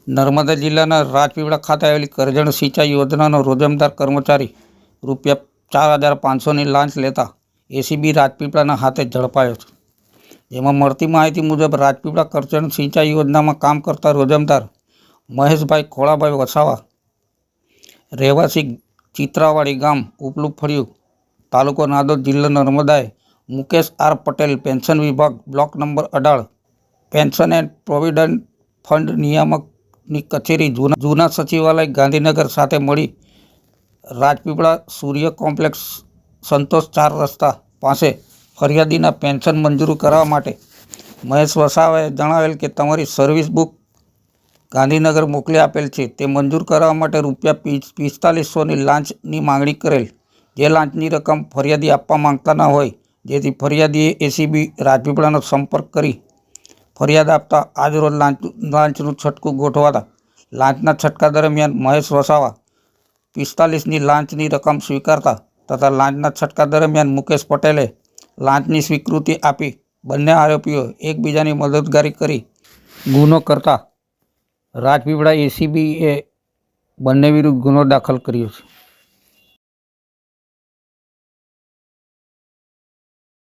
નર્મદા જિલ્લાના રાજપીપળા ખાતે આવેલી કરજણ સિંચાઈ યોજનાનો રોજમદાર કર્મચારી ₹4,500ની લાંચ લેતા એસીબી રાજપીપળાના હાથે ઝડપાયો છે। જેમાં મળતી માહિતી મુજબ રાજપીપળા કરજણ સિંચાઈ યોજનામાં કામ કરતા રોજમદાર મહેશભાઈ ખોળાભાઈ વસાવા, રહેવાસી ચિત્રાવાડી ગામ, ઉપલું ફળિયું, તાલુકો નાંદોદ, જિલ્લો નર્મદાએ મુકેશ આર પટેલ, પેન્શન વિભાગ, block number 18, pension and provident fund નિયામકની કચેરી, જૂના સચિવાલય, ગાંધીનગર સાથે મળી રાજપીપળા સૂર્ય કોમ્પ્લેક્સ, સંતોષ 4 રસ્તા પાસે ફરિયાદીના પેન્શન મંજૂર કરવા માટે મહેશ વસાવાએ જણાવેલ કે તમારી સર્વિસ બુક ગાંધીનગર મોકલી આપેલ છે। તે મંજૂર કરવા માટે ₹4500ની લાંચની માંગણી કરેલ, જે લાંચની રકમ ફરિયાદી આપવા માંગતા ન હોય, જેથી ફરિયાદીએ એસીબી રાજપીપળાનો સંપર્ક કરી ફરિયાદ આપતા આજરોજ લાંચનું છટકું ગોઠવાતા લાંચના છટકા દરમિયાન મહેશ વસાવા 45ની લાંચની રકમ સ્વીકારતા તથા લાંચના છટકા દરમિયાન મુકેશ પટેલે લાંચની સ્વીકૃતિ આપી બંને આરોપીઓ એકબીજાની મદદગારી કરી ગુનો કરતા રાજપીપળા એસીબીએ બંને વિરુદ્ધ ગુનો દાખલ કર્યો છે।